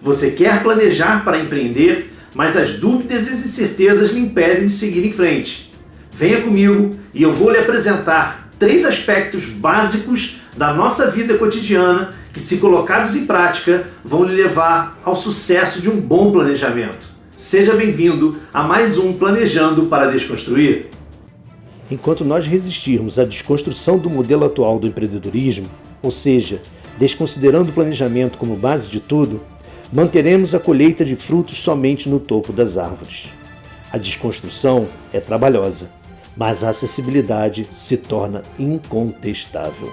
Você quer planejar para empreender, mas as dúvidas e incertezas lhe impedem de seguir em frente. Venha comigo e eu vou lhe apresentar 3 aspectos básicos da nossa vida cotidiana que, se colocados em prática, vão lhe levar ao sucesso de um bom planejamento. Seja bem-vindo a mais um Planejando para Desconstruir. Enquanto nós resistirmos à desconstrução do modelo atual do empreendedorismo, ou seja, desconsiderando o planejamento como base de tudo, manteremos a colheita de frutos somente no topo das árvores. A desconstrução é trabalhosa, mas a acessibilidade se torna incontestável.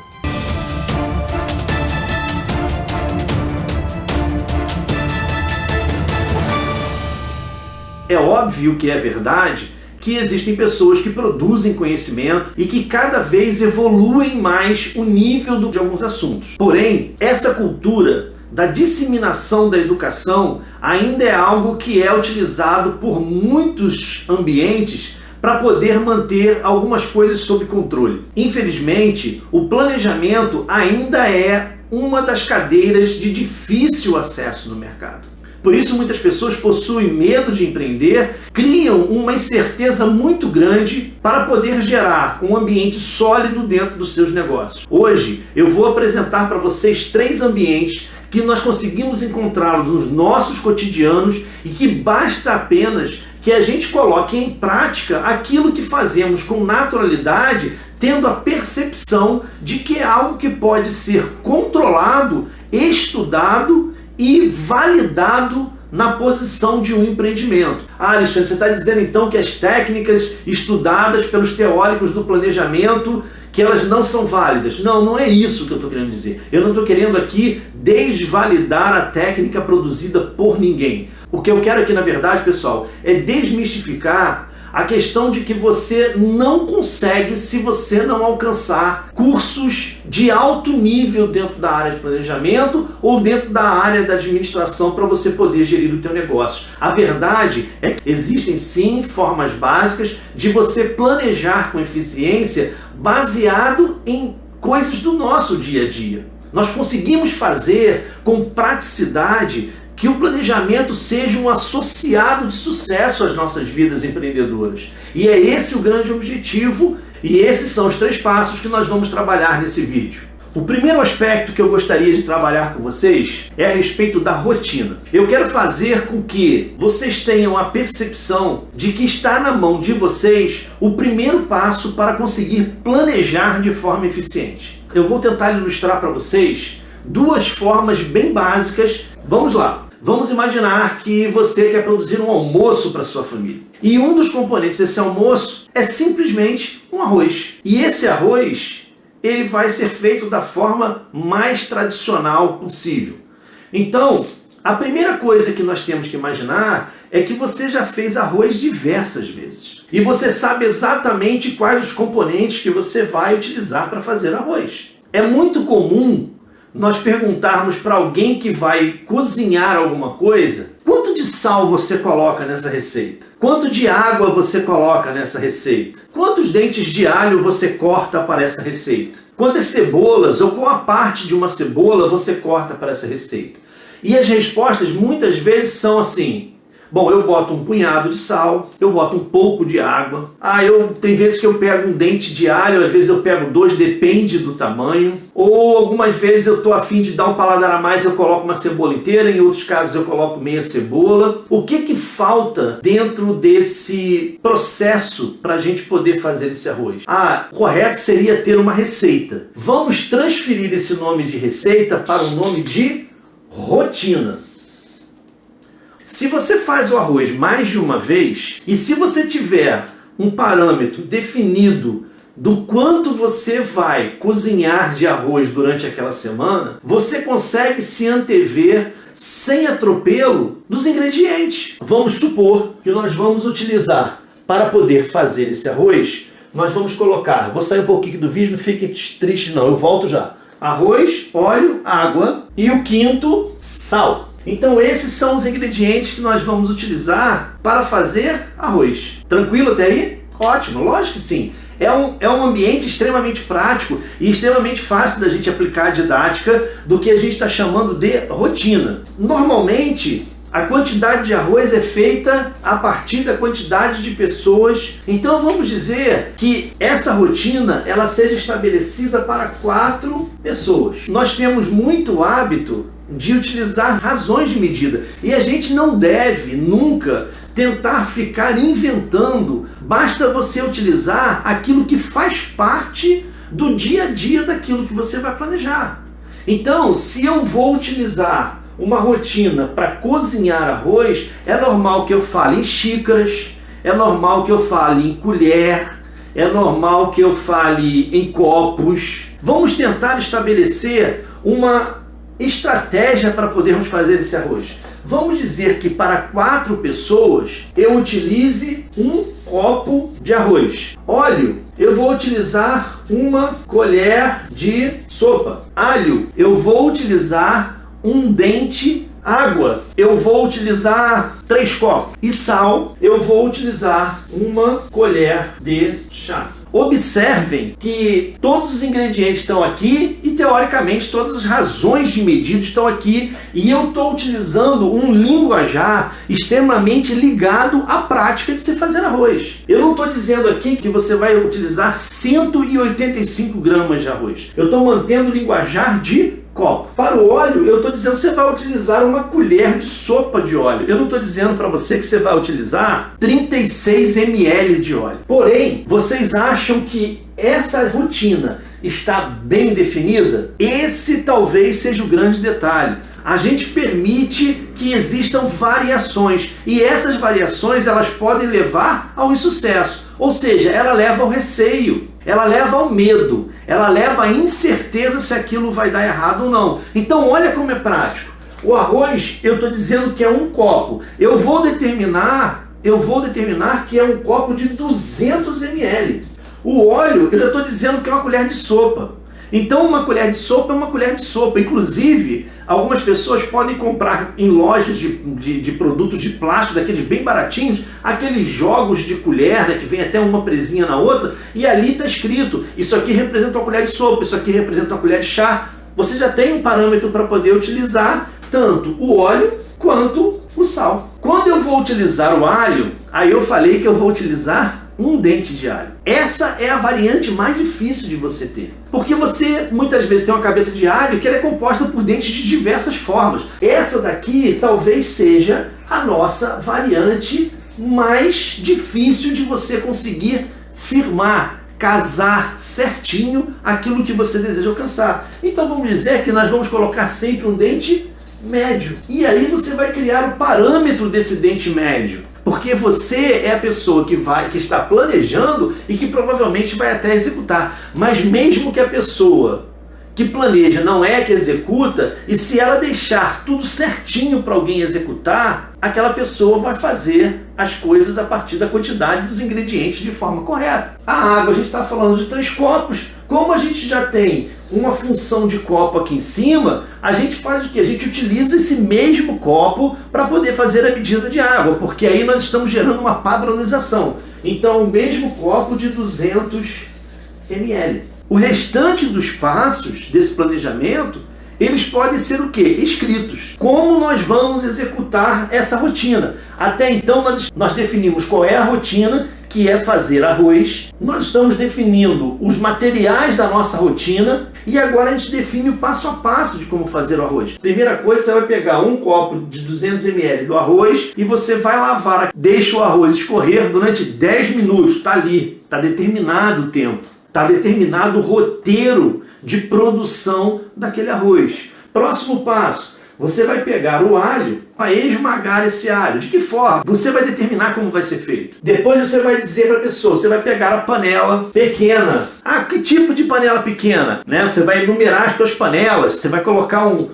É óbvio que é verdade que existem pessoas que produzem conhecimento e que cada vez evoluem mais o nível de alguns assuntos. Porém, essa cultura da disseminação da educação ainda é algo que é utilizado por muitos ambientes para poder manter algumas coisas sob controle. Infelizmente, o planejamento ainda é uma das cadeiras de difícil acesso no mercado. Por isso, muitas pessoas possuem medo de empreender, criam uma incerteza muito grande para poder gerar um ambiente sólido dentro dos seus negócios. Hoje, eu vou apresentar para vocês 3 ambientes que nós conseguimos encontrá-los nos nossos cotidianos e que basta apenas que a gente coloque em prática aquilo que fazemos com naturalidade, tendo a percepção de que é algo que pode ser controlado, estudado e validado na posição de um empreendimento. Alexandre, você está dizendo então que as técnicas estudadas pelos teóricos do planejamento, que elas não são válidas? Não, não é isso que eu estou querendo dizer. Eu não estou querendo aqui desvalidar a técnica produzida por ninguém. O que eu quero aqui, na verdade, pessoal, é desmistificar a questão de que você não consegue se você não alcançar cursos de alto nível dentro da área de planejamento ou dentro da área da administração para você poder gerir o teu negócio. A verdade é que existem sim formas básicas de você planejar com eficiência baseado em coisas do nosso dia a dia. Nós conseguimos fazer com praticidade que o planejamento seja um associado de sucesso às nossas vidas empreendedoras. E é esse o grande objetivo, e esses são os 3 passos que nós vamos trabalhar nesse vídeo. O primeiro aspecto que eu gostaria de trabalhar com vocês é a respeito da rotina. Eu quero fazer com que vocês tenham a percepção de que está na mão de vocês o primeiro passo para conseguir planejar de forma eficiente. Eu vou tentar ilustrar para vocês 2 formas bem básicas. Vamos lá. Vamos imaginar que você quer produzir um almoço para sua família. E um dos componentes desse almoço é simplesmente um arroz. E esse arroz, ele vai ser feito da forma mais tradicional possível. Então, a primeira coisa que nós temos que imaginar é que você já fez arroz diversas vezes. E você sabe exatamente quais os componentes que você vai utilizar para fazer arroz. É muito comum nós perguntarmos para alguém que vai cozinhar alguma coisa: quanto de sal você coloca nessa receita? Quanto de água você coloca nessa receita? Quantos dentes de alho você corta para essa receita? Quantas cebolas ou qual a parte de uma cebola você corta para essa receita? E as respostas muitas vezes são assim: bom, eu boto um punhado de sal, eu boto um pouco de água. Tem vezes que eu pego um dente de alho, às vezes eu pego 2, depende do tamanho. Ou algumas vezes eu estou a fim de dar um paladar a mais, eu coloco uma cebola inteira, em outros casos eu coloco meia cebola. O que falta dentro desse processo para a gente poder fazer esse arroz? O correto seria ter uma receita. Vamos transferir esse nome de receita para o nome de rotina. Se você faz o arroz mais de uma vez, e se você tiver um parâmetro definido do quanto você vai cozinhar de arroz durante aquela semana, você consegue se antever sem atropelo dos ingredientes. Vamos supor que nós vamos utilizar, para poder fazer esse arroz, nós vamos colocar, vou sair um pouquinho do vídeo, não fique triste não, eu volto já. Arroz, óleo, água e o 5º, sal. Então esses são os ingredientes que nós vamos utilizar para fazer arroz. Tranquilo até aí? Ótimo, lógico que sim. é um ambiente extremamente prático e extremamente fácil da gente aplicar a didática do que a gente está chamando de rotina. Normalmente, a quantidade de arroz é feita a partir da quantidade de pessoas. Então vamos dizer que essa rotina ela seja estabelecida para 4 pessoas. Nós temos muito hábito de utilizar razões de medida e a gente não deve nunca tentar ficar inventando. Basta você utilizar aquilo que faz parte do dia a dia daquilo que você vai planejar. Então, se eu vou utilizar uma rotina para cozinhar arroz, é normal que eu fale em xícaras, é normal que eu fale em colher, é normal que eu fale em copos. Vamos tentar estabelecer uma estratégia para podermos fazer esse arroz. Vamos dizer que para 4 pessoas eu utilize um copo de arroz. Óleo, eu vou utilizar uma colher de sopa. Alho, eu vou utilizar um dente. Água, eu vou utilizar 3 copos. E sal, eu vou utilizar uma colher de chá. Observem que todos os ingredientes estão aqui e, teoricamente, todas as razões de medida estão aqui. E eu estou utilizando um linguajar extremamente ligado à prática de se fazer arroz. Eu não estou dizendo aqui que você vai utilizar 185 gramas de arroz. Eu estou mantendo o linguajar de copo. Para o óleo, eu estou dizendo que você vai utilizar uma colher de sopa de óleo. Eu não estou dizendo para você que você vai utilizar 36 ml de óleo. Porém, vocês acham que essa rotina está bem definida? Esse talvez seja o grande detalhe. A gente permite que existam variações e essas variações elas podem levar ao insucesso. Ou seja, ela leva ao receio, ela leva ao medo, ela leva à incerteza se aquilo vai dar errado ou não. Então olha como é prático. O arroz, eu estou dizendo que é um copo. Eu vou determinar que é um copo de 200 ml. O óleo, eu já estou dizendo que é uma colher de sopa. Então uma colher de sopa é uma colher de sopa. Inclusive, algumas pessoas podem comprar em lojas de produtos de plástico, daqueles bem baratinhos, aqueles jogos de colher, né, que vem até uma presinha na outra, e ali está escrito, isso aqui representa uma colher de sopa, isso aqui representa uma colher de chá. Você já tem um parâmetro para poder utilizar tanto o óleo quanto o sal. Quando eu vou utilizar o alho, aí eu falei que eu vou utilizar um dente de alho. Essa é a variante mais difícil de você ter. Porque você muitas vezes tem uma cabeça de alho que ela é composta por dentes de diversas formas. Essa daqui talvez seja a nossa variante mais difícil de você conseguir firmar, casar certinho aquilo que você deseja alcançar. Então vamos dizer que nós vamos colocar sempre um dente médio. E aí você vai criar o parâmetro desse dente médio. Porque você é a pessoa que está planejando e que provavelmente vai até executar. Mas mesmo que a pessoa que planeja não é a que executa, e se ela deixar tudo certinho para alguém executar, aquela pessoa vai fazer as coisas a partir da quantidade dos ingredientes de forma correta. A água, a gente está falando de 3 copos. Como a gente já tem uma função de copo aqui em cima, a gente faz o quê? A gente utiliza esse mesmo copo para poder fazer a medida de água, porque aí nós estamos gerando uma padronização. Então, o mesmo copo de 200 ml. O restante dos passos desse planejamento, eles podem ser o quê? Escritos. Como nós vamos executar essa rotina? Até então nós definimos qual é a rotina, que é fazer arroz. Nós estamos definindo os materiais da nossa rotina e agora a gente define o passo a passo de como fazer o arroz. Primeira coisa, você vai pegar um copo de 200 ml do arroz e você vai lavar. Deixa o arroz escorrer durante 10 minutos. Está ali, está determinado o tempo. Está determinado o roteiro de produção daquele arroz. Próximo passo, você vai pegar o alho para esmagar esse alho. De que forma? Você vai determinar como vai ser feito. Depois você vai dizer para a pessoa, você vai pegar a panela pequena. Ah, que tipo de panela pequena? Né? Você vai enumerar as suas panelas, você vai colocar um,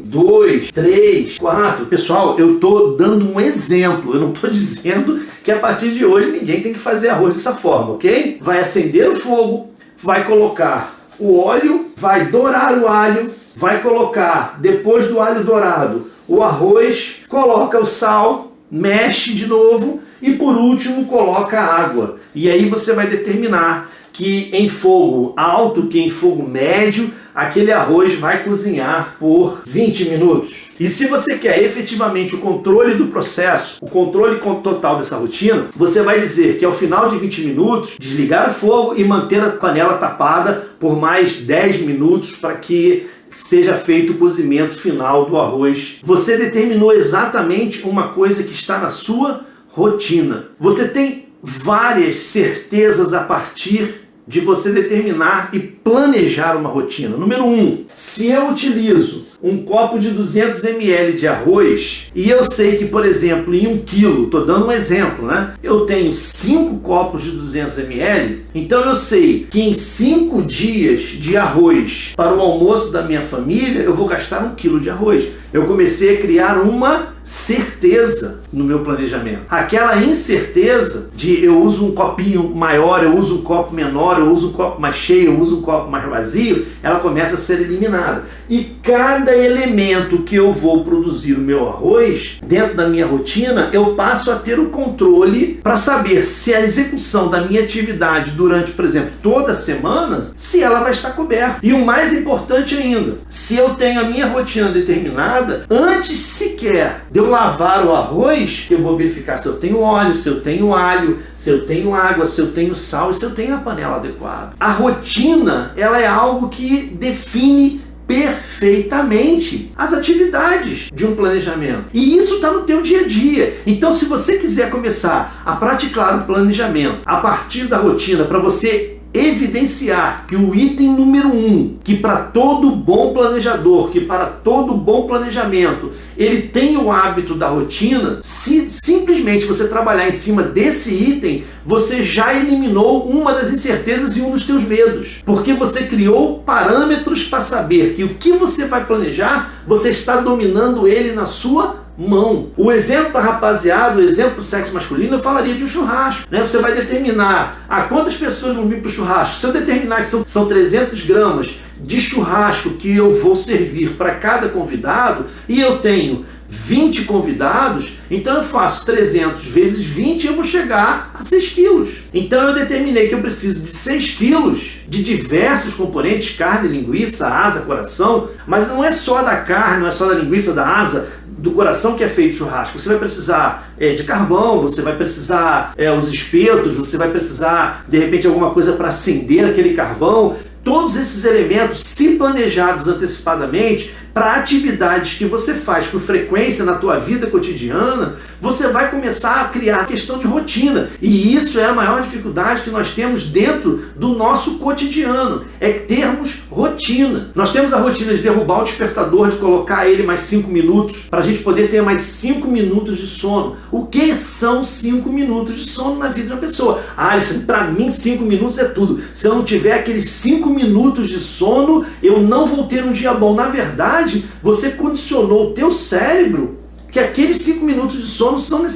2, 3, 4. Pessoal, eu estou dando um exemplo, eu não estou dizendo que a partir de hoje ninguém tem que fazer arroz dessa forma, ok? Vai acender o fogo, vai colocar o óleo, vai dourar o alho, vai colocar, depois do alho dourado, o arroz, coloca o sal, mexe de novo e por último coloca água. E aí você vai determinar que em fogo alto, que em fogo médio, aquele arroz vai cozinhar por 20 minutos. E se você quer efetivamente o controle do processo, o controle total dessa rotina, você vai dizer que ao final de 20 minutos, desligar o fogo e manter a panela tapada por mais 10 minutos para que seja feito o cozimento final do arroz. Você determinou exatamente uma coisa que está na sua rotina. Você tem várias certezas a partir de você determinar e planejar uma rotina. Número 1, se eu utilizo um copo de 200 ml de arroz e eu sei que, por exemplo, em 1 quilo, estou dando um exemplo, né? Eu tenho 5 copos de 200 ml, então eu sei que em 5 dias de arroz para o almoço da minha família, eu vou gastar 1 quilo de arroz. Eu comecei a criar uma certeza no meu planejamento. Aquela incerteza de eu uso um copinho maior, eu uso um copo menor, eu uso um copo mais cheio, eu uso um copo mais vazio, ela começa a ser eliminada. E cada elemento que eu vou produzir o meu arroz, dentro da minha rotina, eu passo a ter o controle para saber se a execução da minha atividade durante, por exemplo, toda a semana, se ela vai estar coberta. E o mais importante ainda, se eu tenho a minha rotina determinada, antes sequer de eu lavar o arroz, eu vou verificar se eu tenho óleo, se eu tenho alho, se eu tenho água, se eu tenho sal e se eu tenho a panela adequada. A rotina, ela é algo que define perfeitamente as atividades de um planejamento. E isso está no teu dia a dia. Então, se você quiser começar a praticar o planejamento a partir da rotina, para você evidenciar que o item número 1, que para todo bom planejador, que para todo bom planejamento, ele tem o hábito da rotina, se simplesmente você trabalhar em cima desse item, você já eliminou uma das incertezas e um dos teus medos. Porque você criou parâmetros para saber que o que você vai planejar, você está dominando ele na sua mão. O exemplo da rapaziada, o exemplo do sexo masculino, eu falaria de um churrasco, né? Você vai determinar quantas pessoas vão vir para o churrasco. Se eu determinar que são 300 gramas de churrasco que eu vou servir para cada convidado e eu tenho 20 convidados, então eu faço 300 vezes 20 e eu vou chegar a 6 quilos. Então eu determinei que eu preciso de 6 quilos de diversos componentes, carne, linguiça, asa, coração, mas não é só da carne, não é só da linguiça, da asa, do coração que é feito churrasco. Você vai precisar de carvão, você vai precisar os espetos, você vai precisar de repente alguma coisa para acender aquele carvão. Todos esses elementos, se planejados antecipadamente para atividades que você faz com frequência na tua vida cotidiana, você vai começar a criar a questão de rotina. E isso é a maior dificuldade que nós temos dentro do nosso cotidiano, é termos rotina. Nós temos a rotina de derrubar o despertador, de colocar ele mais 5 minutos, para a gente poder ter mais 5 minutos de sono. O que são 5 minutos de sono na vida de uma pessoa? Alexandre, para mim 5 minutos é tudo. Se eu não tiver aqueles 5 minutos de sono, eu não vou ter um dia bom. Na verdade, você condicionou o teu cérebro que aqueles 5 minutos de sono são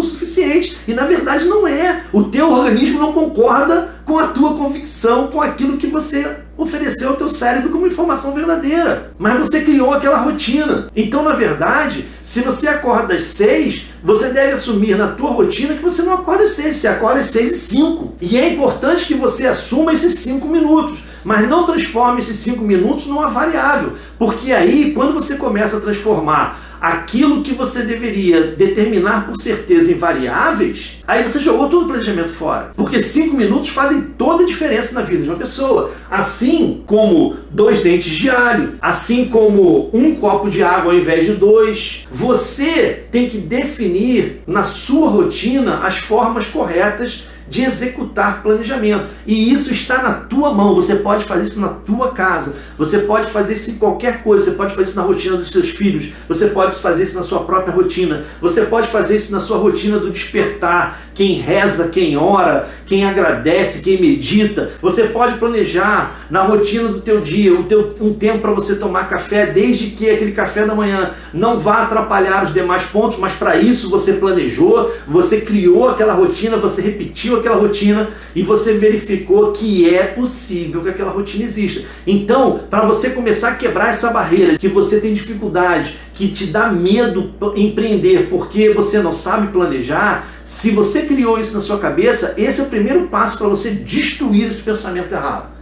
suficientes. E na verdade não é. O teu organismo não concorda com a tua convicção, com aquilo que você ofereceu ao teu cérebro como informação verdadeira. Mas você criou aquela rotina. Então, na verdade, se você acorda às 6, você deve assumir na tua rotina que você não acorda às 6, você acorda às 6h05. E é importante que você assuma esses 5 minutos. Mas não transforme esses 5 minutos numa variável. Porque aí, quando você começa a transformar aquilo que você deveria determinar por certeza em variáveis, aí você jogou todo o planejamento fora. Porque 5 minutos fazem toda a diferença na vida de uma pessoa. Assim como 2 dentes de alho, assim como 1 copo de água ao invés de 2. Você tem que definir na sua rotina as formas corretas de executar planejamento. E isso está na tua mão. Você pode fazer isso na tua casa. Você pode fazer isso em qualquer coisa. Você pode fazer isso na rotina dos seus filhos. Você pode fazer isso na sua própria rotina. Você pode fazer isso na sua rotina do despertar. Quem reza, quem ora, quem agradece, quem medita. Você pode planejar na rotina do teu dia, um tempo para você tomar café, desde que aquele café da manhã não vá atrapalhar os demais pontos, mas para isso você planejou, você criou aquela rotina, você repetiu aquela rotina e você verificou que é possível que aquela rotina exista. Então, para você começar a quebrar essa barreira, que você tem dificuldade, que te dá medo empreender porque você não sabe planejar, se você criou isso na sua cabeça, esse é o primeiro passo para você destruir esse pensamento errado.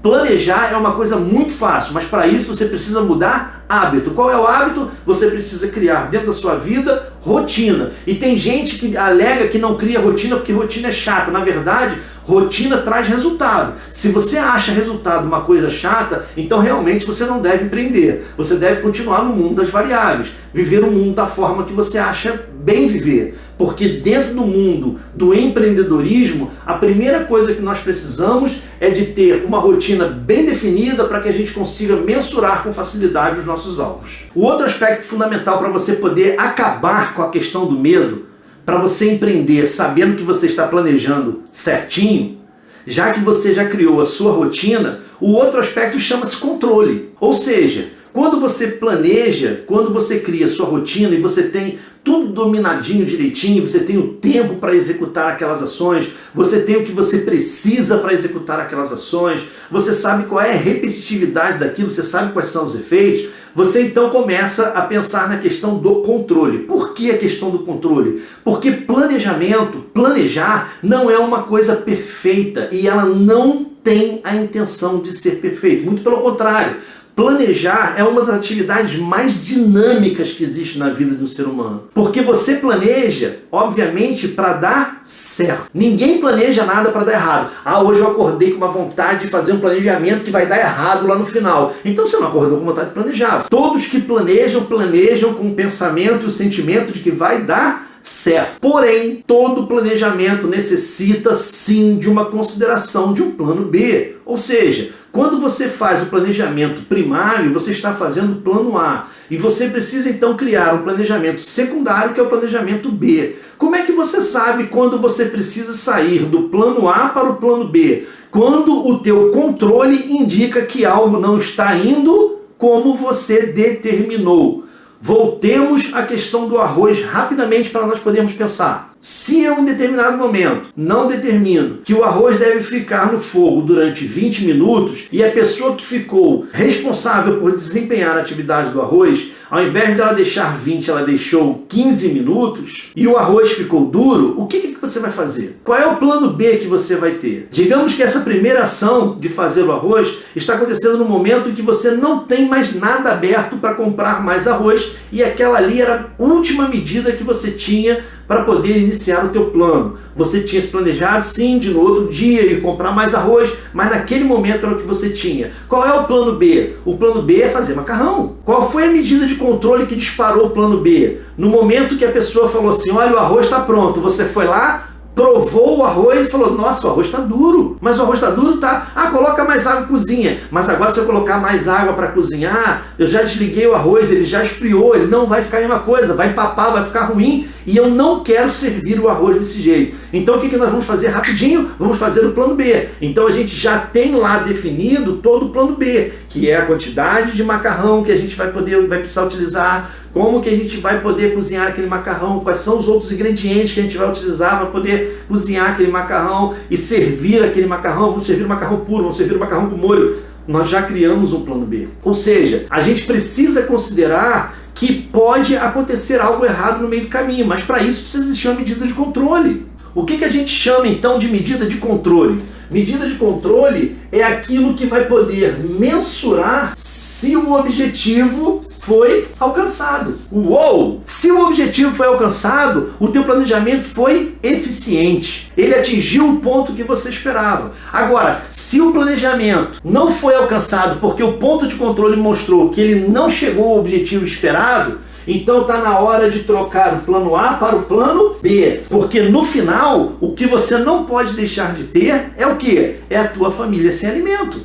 Planejar é uma coisa muito fácil, mas para isso você precisa mudar hábito. Qual é o hábito? Você precisa criar dentro da sua vida rotina. E tem gente que alega que não cria rotina porque rotina é chata. Na verdade, rotina traz resultado. Se você acha resultado uma coisa chata, então realmente você não deve empreender. Você deve continuar no mundo das variáveis, viver o mundo da forma que você acha bem viver. Porque dentro do mundo do empreendedorismo, a primeira coisa que nós precisamos é de ter uma rotina bem definida para que a gente consiga mensurar com facilidade os nossos alvos. O outro aspecto fundamental para você poder acabar com a questão do medo, para você empreender sabendo que você está planejando certinho, já que você já criou a sua rotina, o outro aspecto chama-se controle. Ou seja, quando você planeja, quando você cria a sua rotina e você tem tudo dominadinho direitinho, você tem o tempo para executar aquelas ações, você tem o que você precisa para executar aquelas ações, você sabe qual é a repetitividade daquilo, você sabe quais são os efeitos, você então começa a pensar na questão do controle. Por que a questão do controle? Porque planejamento, planejar, não é uma coisa perfeita e ela não tem a intenção de ser perfeita, muito pelo contrário. Planejar é uma das atividades mais dinâmicas que existe na vida do ser humano. Porque você planeja, obviamente, para dar certo. Ninguém planeja nada para dar errado. Ah, hoje eu acordei com uma vontade de fazer um planejamento que vai dar errado lá no final. Então você não acordou com vontade de planejar. Todos que planejam com o pensamento e o sentimento de que vai dar certo. Porém, todo planejamento necessita sim de uma consideração de um plano B. Ou seja, quando você faz o planejamento primário, você está fazendo o plano A. E você precisa então criar um planejamento secundário, que é o planejamento B. Como é que você sabe quando você precisa sair do plano A para o plano B? Quando o teu controle indica que algo não está indo como você determinou. Voltemos à questão do arroz rapidamente para nós podermos pensar. Se eu em determinado momento não determino que o arroz deve ficar no fogo durante 20 minutos e a pessoa que ficou responsável por desempenhar a atividade do arroz, ao invés dela deixar 20, ela deixou 15 minutos e o arroz ficou duro, o que você vai fazer? Qual é o plano B que você vai ter? Digamos que essa primeira ação de fazer o arroz está acontecendo no momento em que você não tem mais nada aberto para comprar mais arroz e aquela ali era a última medida que você tinha para poder iniciar o teu plano. Você tinha se planejado, sim, de no outro dia ir comprar mais arroz, mas naquele momento era o que você tinha. Qual é o plano B? O plano B é fazer macarrão. Qual foi a medida de controle que disparou o plano B? No momento que a pessoa falou assim, olha, o arroz está pronto, você foi lá, provou o arroz e falou, nossa, o arroz está duro. Mas o arroz está duro, tá? Ah, coloca mais água e cozinha. Mas agora se eu colocar mais água para cozinhar, eu já desliguei o arroz, ele já esfriou, ele não vai ficar a mesma coisa, vai empapar, vai ficar ruim e eu não quero servir o arroz desse jeito. Então o que nós vamos fazer rapidinho? Vamos fazer o plano B. Então a gente já tem lá definido todo o plano B, que é a quantidade de macarrão que a gente vai precisar utilizar, como que a gente vai poder cozinhar aquele macarrão, quais são os outros ingredientes que a gente vai utilizar para poder cozinhar aquele macarrão e servir aquele macarrão. Vamos servir o macarrão puro, vamos servir o macarrão com molho. Nós já criamos um plano B. Ou seja, a gente precisa considerar que pode acontecer algo errado no meio do caminho, mas para isso precisa existir uma medida de controle. O que a gente chama então de medida de controle? Medida de controle é aquilo que vai poder mensurar se o objetivo foi alcançado. Uou! Se o objetivo foi alcançado, o teu planejamento foi eficiente. Ele atingiu o ponto que você esperava. Agora, se o planejamento não foi alcançado porque o ponto de controle mostrou que ele não chegou ao objetivo esperado, então está na hora de trocar o plano A para o plano B. Porque no final, o que você não pode deixar de ter é o quê? É a tua família sem alimento.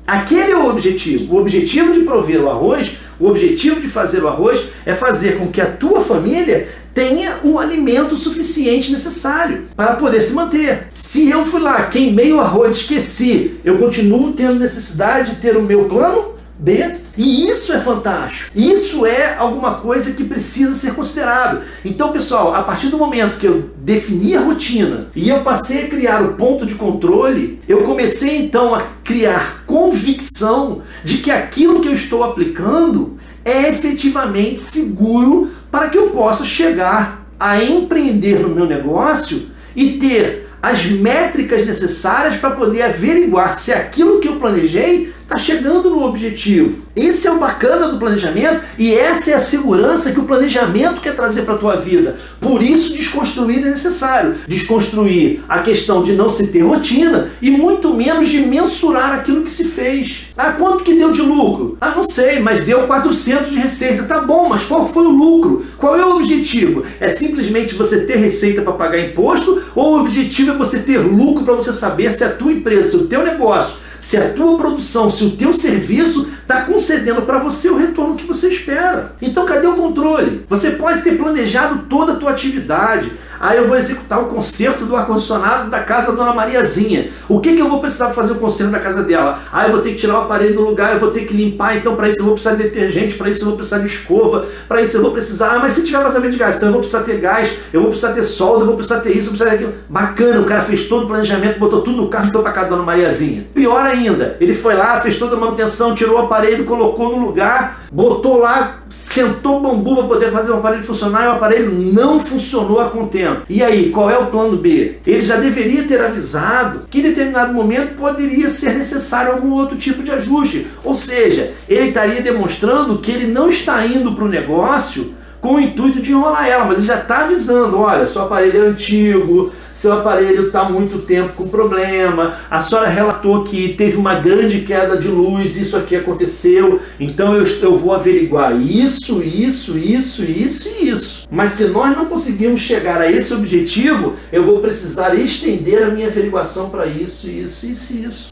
Aquele é o objetivo. O objetivo de prover o arroz, o objetivo de fazer o arroz é fazer com que a tua família tenha o alimento suficiente necessário para poder se manter. Se eu fui lá, queimei o arroz, esqueci, eu continuo tendo necessidade de ter o meu plano B. E isso é fantástico. Isso é alguma coisa que precisa ser considerado. Então, pessoal, a partir do momento que eu defini a rotina e eu passei a criar o ponto de controle, eu comecei então a criar convicção de que aquilo que eu estou aplicando é efetivamente seguro para que eu possa chegar a empreender no meu negócio e ter as métricas necessárias para poder averiguar se aquilo que eu planejei está chegando no objetivo. Esse é o bacana do planejamento e essa é a segurança que o planejamento quer trazer para a tua vida. Por isso, desconstruir é necessário. Desconstruir a questão de não se ter rotina e muito menos de mensurar aquilo que se fez. Ah, quanto que deu de lucro? Ah, não sei, mas deu 400 de receita. Tá bom, mas qual foi o lucro? Qual é o objetivo? É simplesmente você ter receita para pagar imposto ou o objetivo é você ter lucro para você saber se a tua empresa, se o teu negócio, se a tua produção, se o teu serviço está concedendo para você o retorno que você espera. Então cadê o controle? Você pode ter planejado toda a tua atividade. Aí eu vou executar o conserto do ar-condicionado da casa da Dona Mariazinha. O que eu vou precisar fazer o conserto da casa dela? Aí eu vou ter que tirar o aparelho do lugar, eu vou ter que limpar, então para isso eu vou precisar de detergente, para isso eu vou precisar de escova, para isso eu vou precisar... Ah, mas se tiver vazamento de gás, então eu vou precisar ter gás, eu vou precisar ter solda, eu vou precisar ter isso, eu vou precisar ter aquilo. Bacana, o cara fez todo o planejamento, botou tudo no carro e foi para casa da Dona Mariazinha. Pior ainda, ele foi lá, fez toda a manutenção, tirou o aparelho, colocou no lugar, botou lá, sentou o bambu para poder fazer o aparelho funcionar e o aparelho não funcionou a contento. E aí, qual é o plano B? Ele já deveria ter avisado que em determinado momento poderia ser necessário algum outro tipo de ajuste. Ou seja, ele estaria demonstrando que ele não está indo para o negócio com o intuito de enrolar ela, mas ele já está avisando, olha, seu aparelho é antigo, seu aparelho está há muito tempo com problema, a senhora relatou que teve uma grande queda de luz, isso aqui aconteceu, então eu vou averiguar isso. Mas se nós não conseguirmos chegar a esse objetivo, eu vou precisar estender a minha averiguação para isso.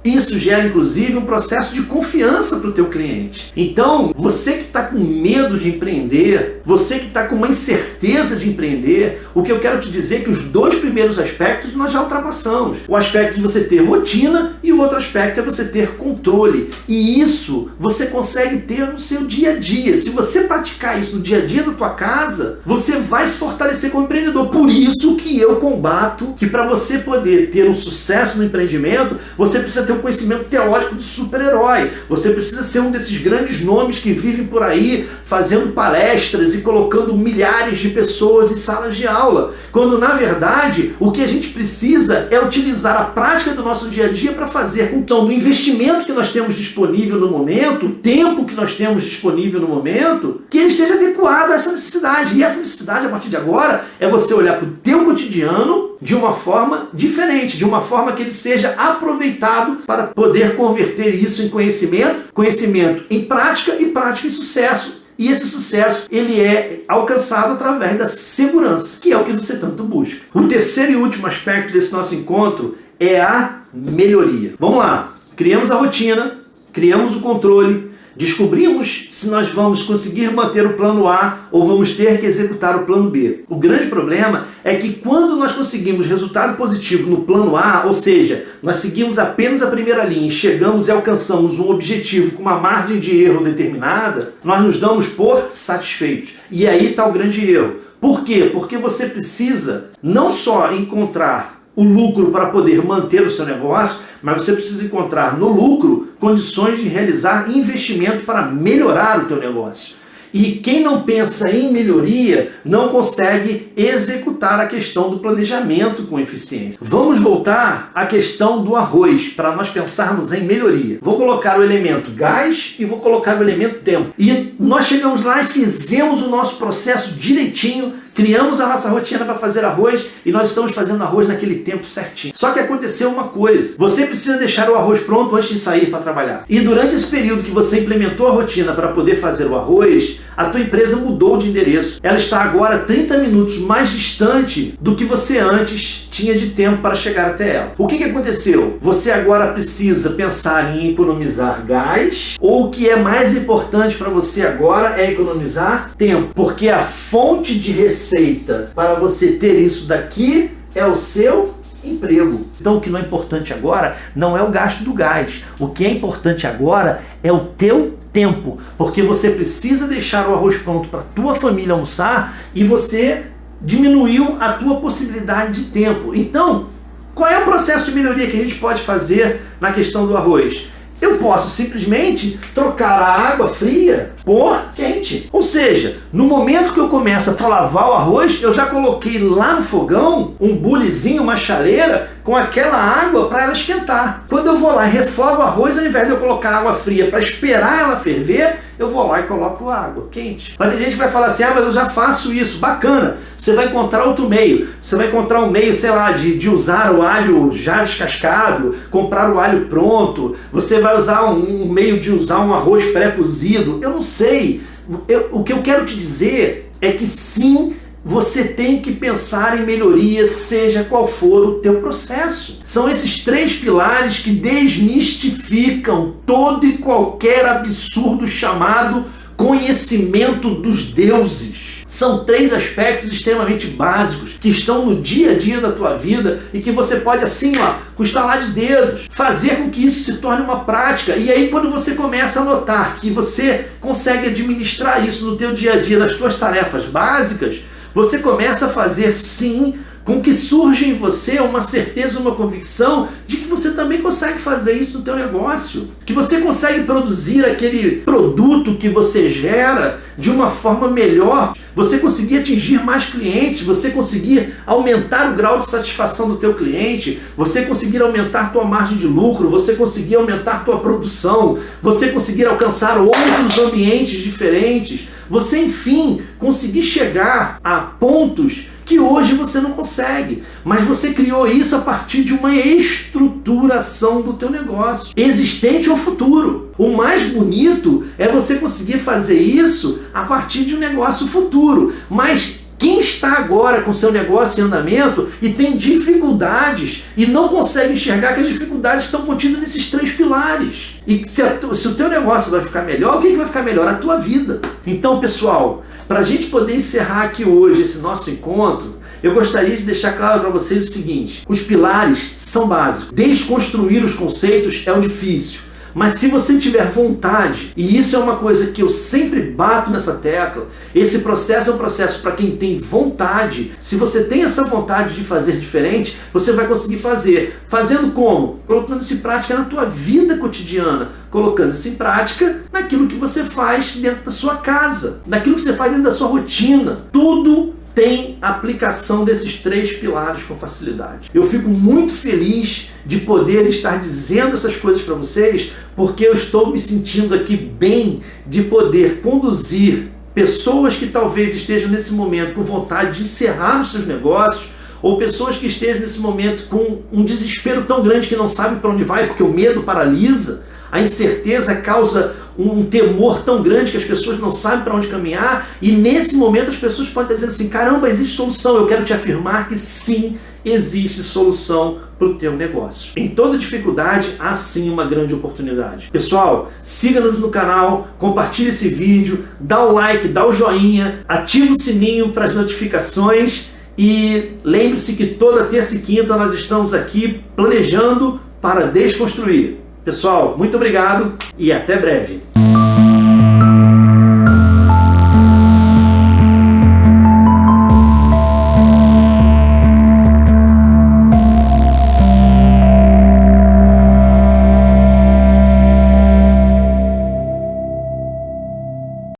Isso gera, inclusive, um processo de confiança para o teu cliente. Então, você que está com medo de empreender, você que está com uma incerteza de empreender, o que eu quero te dizer é que os dois primeiros aspectos nós já ultrapassamos. O aspecto de você ter rotina e o outro aspecto é você ter controle. E isso você consegue ter no seu dia a dia. Se você praticar isso no dia a dia da tua casa, você vai se fortalecer como empreendedor. Por isso que eu combato que para você poder ter um sucesso no empreendimento, você precisa ter um conhecimento teórico de super-herói. Você precisa ser um desses grandes nomes que vivem por aí fazendo palestras e colocando milhares de pessoas em salas de aula. Quando, na verdade, o que a gente precisa é utilizar a prática do nosso dia a dia para fazer com que o investimento que nós temos disponível no momento, o tempo que nós temos disponível no momento, que ele esteja adequado a essa necessidade. E essa necessidade, a partir de agora, é você olhar para o teu cotidiano de uma forma diferente, de uma forma que ele seja aproveitado para poder converter isso em conhecimento, conhecimento em prática e prática em sucesso. E esse sucesso, ele é alcançado através da segurança, que é o que você tanto busca. O terceiro e último aspecto desse nosso encontro é a melhoria. Vamos lá, criamos a rotina, criamos o controle, descobrimos se nós vamos conseguir manter o plano A ou vamos ter que executar o plano B. O grande problema é que quando nós conseguimos resultado positivo no plano A, ou seja, nós seguimos apenas a primeira linha e chegamos e alcançamos um objetivo com uma margem de erro determinada, nós nos damos por satisfeitos. E aí está o grande erro. Por quê? Porque você precisa não só encontrar o lucro para poder manter o seu negócio, mas você precisa encontrar no lucro condições de realizar investimento para melhorar o teu negócio. E quem não pensa em melhoria não consegue executar a questão do planejamento com eficiência. Vamos voltar à questão do arroz para nós pensarmos em melhoria. Vou colocar o elemento gás e vou colocar o elemento tempo. E nós chegamos lá e fizemos o nosso processo direitinho, criamos a nossa rotina para fazer arroz e nós estamos fazendo arroz naquele tempo certinho. Só que aconteceu uma coisa, você precisa deixar o arroz pronto antes de sair para trabalhar. E durante esse período que você implementou a rotina para poder fazer o arroz, a tua empresa mudou de endereço. Ela está agora 30 minutos mais distante do que você antes tinha de tempo para chegar até ela. O que aconteceu? Você agora precisa pensar em economizar gás, ou o que é mais importante para você agora é economizar tempo, porque a fonte de receita receita para você ter isso daqui é o seu emprego. Então o que não é importante agora não é o gasto do gás. O que é importante agora é o teu tempo, porque você precisa deixar o arroz pronto para tua família almoçar e você diminuiu a tua possibilidade de tempo. Então, qual é o processo de melhoria que a gente pode fazer na questão do arroz? Eu posso simplesmente trocar a água fria por quente. Ou seja, no momento que eu começo a lavar o arroz, eu já coloquei lá no fogão um bulizinho, uma chaleira, com aquela água para ela esquentar. Quando eu vou lá e refogo o arroz, ao invés de eu colocar água fria para esperar ela ferver, eu vou lá e coloco água quente. Mas tem gente que vai falar assim, mas eu já faço isso. Bacana, você vai encontrar outro meio. Você vai encontrar um meio, sei lá, de usar o alho já descascado, comprar o alho pronto. Você vai usar um meio de usar um arroz pré-cozido. Eu não sei. O que eu quero te dizer é que sim, você tem que pensar em melhorias, seja qual for o teu processo. São esses 3 pilares que desmistificam todo e qualquer absurdo chamado conhecimento dos deuses. São 3 aspectos extremamente básicos que estão no dia a dia da tua vida e que você pode assim, com estalar de dedos, fazer com que isso se torne uma prática. E aí quando você começa a notar que você consegue administrar isso no teu dia a dia, nas tuas tarefas básicas, você começa a fazer sim com que surja em você uma certeza, uma convicção de que você também consegue fazer isso no teu negócio, que você consegue produzir aquele produto que você gera de uma forma melhor, você conseguir atingir mais clientes, você conseguir aumentar o grau de satisfação do teu cliente, você conseguir aumentar tua margem de lucro, você conseguir aumentar tua produção, você conseguir alcançar outros ambientes diferentes, você enfim conseguir chegar a pontos que hoje você não consegue, mas você criou isso a partir de uma estruturação do teu negócio, existente ou futuro. O mais bonito é você conseguir fazer isso a partir de um negócio futuro, mas quem está agora com seu negócio em andamento e tem dificuldades e não consegue enxergar que as dificuldades estão contidas nesses 3 pilares. E se o teu negócio vai ficar melhor, o que vai ficar melhor? A tua vida. Então, pessoal, para a gente poder encerrar aqui hoje esse nosso encontro, eu gostaria de deixar claro para vocês o seguinte: os pilares são básicos. Desconstruir os conceitos é o difícil. Mas se você tiver vontade, e isso é uma coisa que eu sempre bato nessa tecla, esse processo é um processo para quem tem vontade. Se você tem essa vontade de fazer diferente, você vai conseguir fazer. Fazendo como? Colocando isso em prática na tua vida cotidiana, colocando isso em prática naquilo que você faz dentro da sua casa, naquilo que você faz dentro da sua rotina. Tudo tem aplicação desses 3 pilares com facilidade. Eu fico muito feliz de poder estar dizendo essas coisas para vocês, porque eu estou me sentindo aqui bem de poder conduzir pessoas que talvez estejam nesse momento com vontade de encerrar os seus negócios, ou pessoas que estejam nesse momento com um desespero tão grande que não sabem para onde vai, porque o medo paralisa. A incerteza causa um temor tão grande que as pessoas não sabem para onde caminhar, e nesse momento as pessoas podem dizer assim: caramba, existe solução. Eu quero te afirmar que sim, existe solução para o teu negócio. Em toda dificuldade há sim uma grande oportunidade. Pessoal, siga-nos no canal, compartilhe esse vídeo, dá o like, dá o joinha, ativa o sininho para as notificações e lembre-se que toda terça e quinta nós estamos aqui planejando para desconstruir. Pessoal, muito obrigado e até breve.